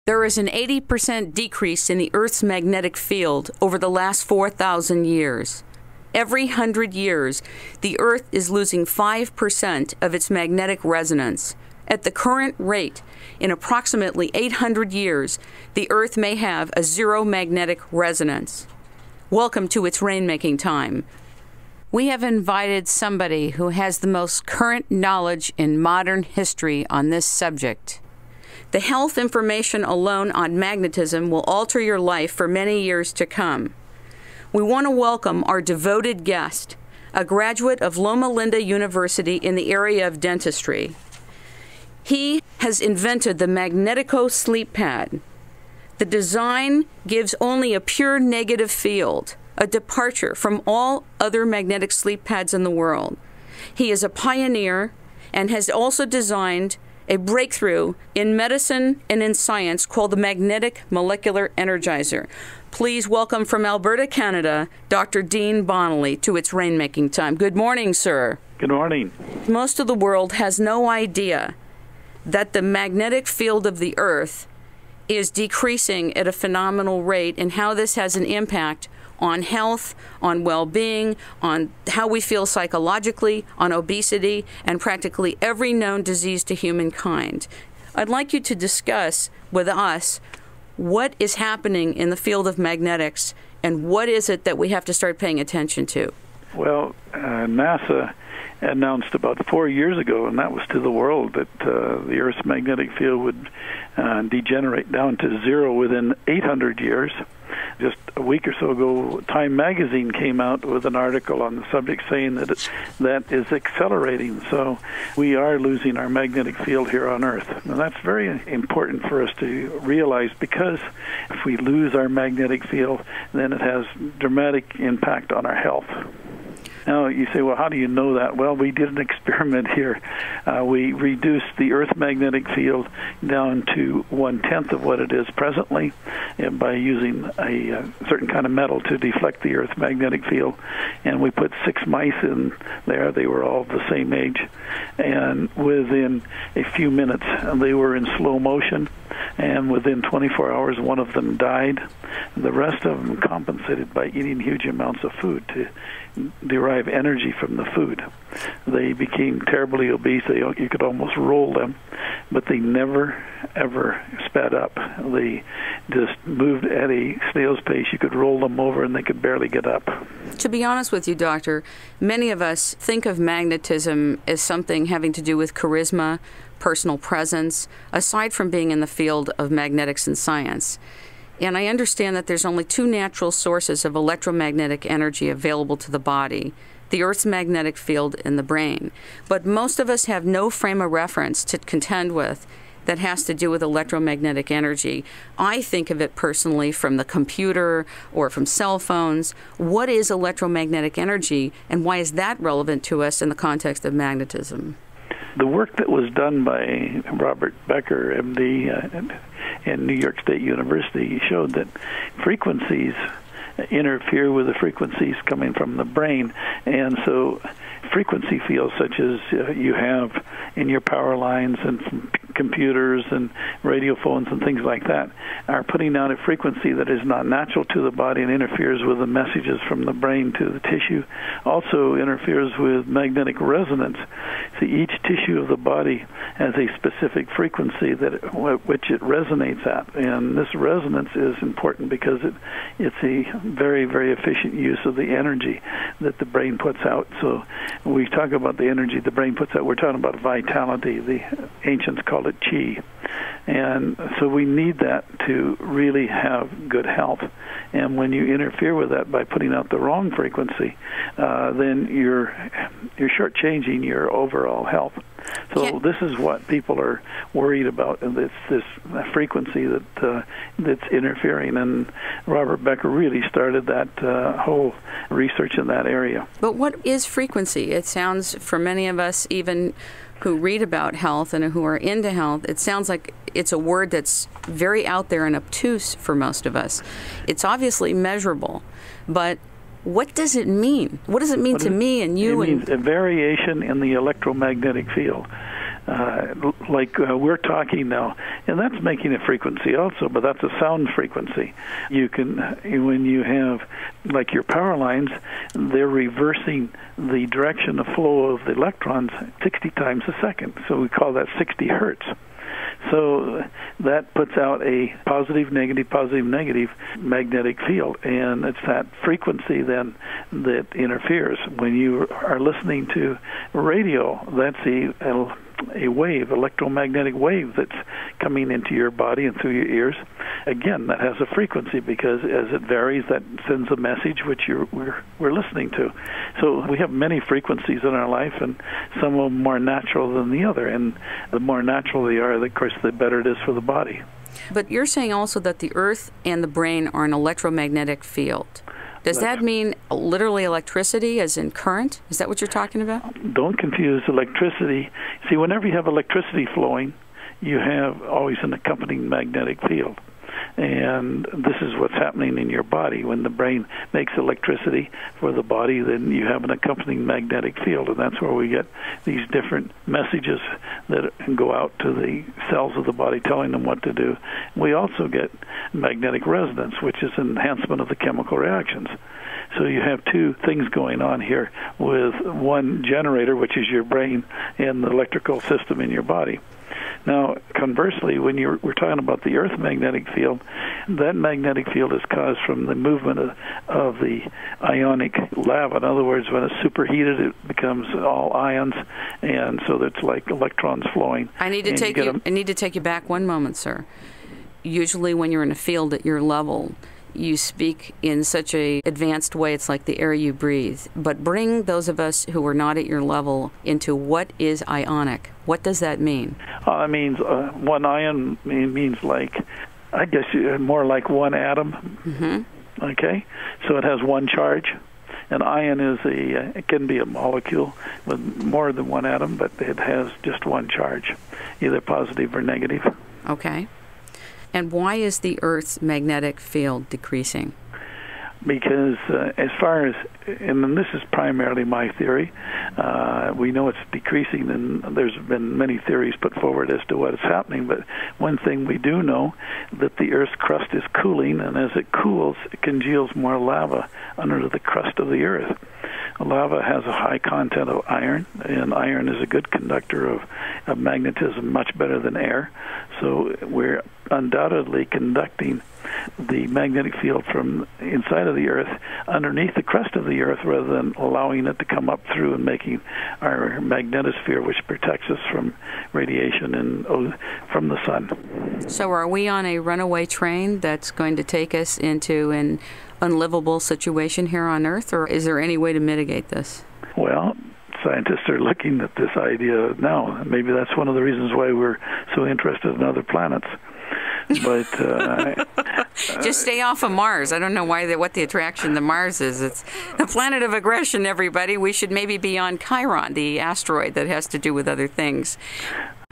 There is an 80% decrease in the Earth's magnetic field over the last 4,000 years. Every 100 years, the Earth is losing 5% of its magnetic resonance. At the current rate, in approximately 800 years, the Earth may have a zero magnetic resonance. Welcome to its rainmaking time. We have invited somebody who has the most current knowledge in modern history on this subject. The health information alone on magnetism will alter your life for many years to come. We want to welcome our devoted guest, a graduate of Loma Linda University in the area of dentistry. He has invented the Magnetico sleep pad. The design gives only a pure negative field, a departure from all other magnetic sleep pads in the world. He is a pioneer and has also designed a breakthrough in medicine and in science called the Magnetic Molecular Energizer. Please welcome from Alberta, Canada, Dr. Dean Bonlie to its rainmaking time. Good morning, sir. Good morning. Most of the world has no idea that the magnetic field of the Earth is decreasing at a phenomenal rate and how this has an impact on health, on well-being, on how we feel psychologically, on obesity, and practically every known disease to humankind. I'd like you to discuss with us what is happening in the field of magnetics and what is it that we have to start paying attention to. Well, NASA announced about 4 years ago, and that was to the world, that the Earth's magnetic field would degenerate down to zero within 800 years. Just a week or so ago, Time magazine came out with an article on the subject saying that that is accelerating. So we are losing our magnetic field here on Earth. And that's very important for us to realize, because if we lose our magnetic field, then it has dramatic impact on our health. Now, you say, well, how do you know that? Well, we did an experiment here. We reduced the Earth magnetic field down to 1/10 of what it is presently by using a certain kind of metal to deflect the Earth magnetic field. And we put 6 mice in there. They were all the same age. And within a few minutes, they were in slow motion. And within 24 hours, one of them died. The rest of them compensated by eating huge amounts of food to derive energy from the food. They became terribly obese. You could almost roll them, but they never, ever sped up. They just moved at a snail's pace. You could roll them over and they could barely get up. To be honest with you, Doctor, many of us think of magnetism as something having to do with charisma, personal presence, aside from being in the field of magnetics and science. And I understand that there's only 2 natural sources of electromagnetic energy available to the body, the Earth's magnetic field and the brain. But most of us have no frame of reference to contend with that has to do with electromagnetic energy. I think of it personally from the computer or from cell phones. What is electromagnetic energy, and why is that relevant to us in the context of magnetism? The work that was done by Robert Becker, MD, in New York State University showed that frequencies interfere with the frequencies coming from the brain. And so frequency fields such as you have in your power lines and from computers and radio phones and things like that are putting out a frequency that is not natural to the body and interferes with the messages from the brain to the tissue. Also interferes with magnetic resonance. See, each tissue of the body has a specific frequency which it resonates at, and this resonance is important because it's a very, very efficient use of the energy that the brain puts out. So when we talk about the energy the brain puts out, we're talking about vitality. The ancients called it chi. And so we need that to really have good health. And when you interfere with that by putting out the wrong frequency, then you're shortchanging your overall health. So this is what people are worried about, and it's this frequency that's interfering. And Robert Becker really started that whole research in that area. But what is frequency? It sounds, for many of us, even who read about health and who are into health, it sounds like it's a word that's very out there and obtuse for most of us. It's obviously measurable, but what does it mean? What does it mean to me and you? It means a variation in the electromagnetic field. like we're talking now, and that's making a frequency also, but that's a sound frequency. You can, when you have, like your power lines, they're reversing the direction of flow of the electrons 60 times a second. So we call that 60 hertz. So that puts out a positive, negative magnetic field, and it's that frequency then that interferes. When you are listening to radio, that's a wave, electromagnetic wave that's coming into your body and through your ears. Again, that has a frequency because as it varies, that sends a message which we're listening to. So we have many frequencies in our life, and some of them more natural than the other. And the more natural they are, of course, the better it is for the body. But you're saying also that the earth and the brain are an electromagnetic field. Does that mean literally electricity, as in current? Is that what you're talking about? Don't confuse electricity. See, whenever you have electricity flowing, you have always an accompanying magnetic field. And this is what's happening in your body. When the brain makes electricity for the body, then you have an accompanying magnetic field, and that's where we get these different messages that go out to the cells of the body telling them what to do. We also get magnetic resonance, which is an enhancement of the chemical reactions. So you have two things going on here with one generator, which is your brain, and the electrical system in your body. Now, conversely, when we're talking about the Earth magnetic field, that magnetic field is caused from the movement of the ionic lava. In other words, when it's superheated, it becomes all ions, and so it's like electrons flowing. I need to take you back one moment, sir. Usually when you're in a field at your level, you speak in such a advanced way, it's like the air you breathe. But bring those of us who are not at your level into what is ionic. What does that mean? It means one ion means like, I guess more like one atom. Mm-hmm. Okay? So it has one charge. An ion it can be a molecule with more than one atom, but it has just one charge, either positive or negative. Okay. And why is the Earth's magnetic field decreasing? Because as far as, and this is primarily my theory, we know it's decreasing, and there's been many theories put forward as to what is happening, but one thing we do know, that the Earth's crust is cooling, and as it cools, it congeals more lava under the crust of the Earth. Lava has a high content of iron, and iron is a good conductor of magnetism, much better than air. So we're undoubtedly conducting the magnetic field from inside of the Earth underneath the crust of the Earth rather than allowing it to come up through and making our magnetosphere, which protects us from radiation and from the sun. So are we on a runaway train that's going to take us into an unlivable situation here on Earth, or is there any way to mitigate this? Well, scientists are looking at this idea now. Maybe that's one of the reasons why we're so interested in other planets. But just stay off of Mars. I don't know what the attraction to Mars is. It's the planet of aggression, everybody. We should maybe be on Chiron, the asteroid that has to do with other things.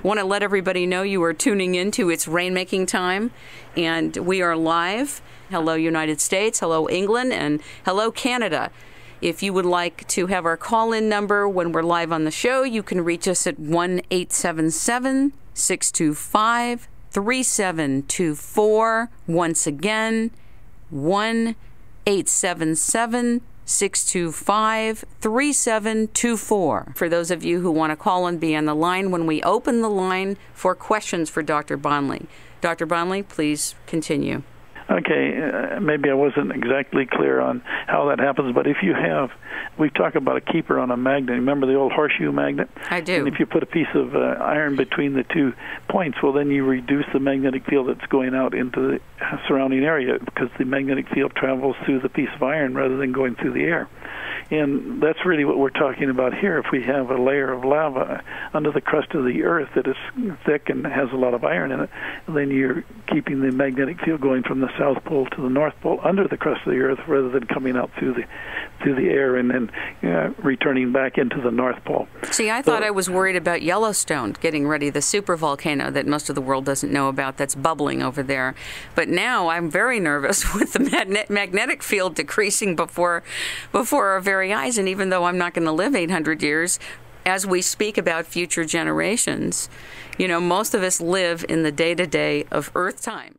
Want to let everybody know you are tuning into It's Rainmaking Time, and we are live. Hello, United States. Hello, England. And hello, Canada. If you would like to have our call-in number when we're live on the show, you can reach us at 1-877-625-3724. Once again, 1-877-625-3724. For those of you who want to call and be on the line when we open the line for questions for Dr. Bonlie. Dr. Bonlie, please continue. Okay, maybe I wasn't exactly clear on how that happens, but if you have, we talk about a keeper on a magnet. Remember the old horseshoe magnet? I do. And if you put a piece of iron between the 2 points, well, then you reduce the magnetic field that's going out into the surrounding area because the magnetic field travels through the piece of iron rather than going through the air. And that's really what we're talking about here. If we have a layer of lava under the crust of the Earth that is thick and has a lot of iron in it, then you're keeping the magnetic field going from the South Pole to the North Pole under the crust of the Earth rather than coming out through the air and then returning back into the North Pole. See, I thought I was worried about Yellowstone getting ready, the supervolcano that most of the world doesn't know about that's bubbling over there. But now I'm very nervous with the magnetic field decreasing before our very eyes. And even though I'm not going to live 800 years, as we speak about future generations, most of us live in the day-to-day of Earth time.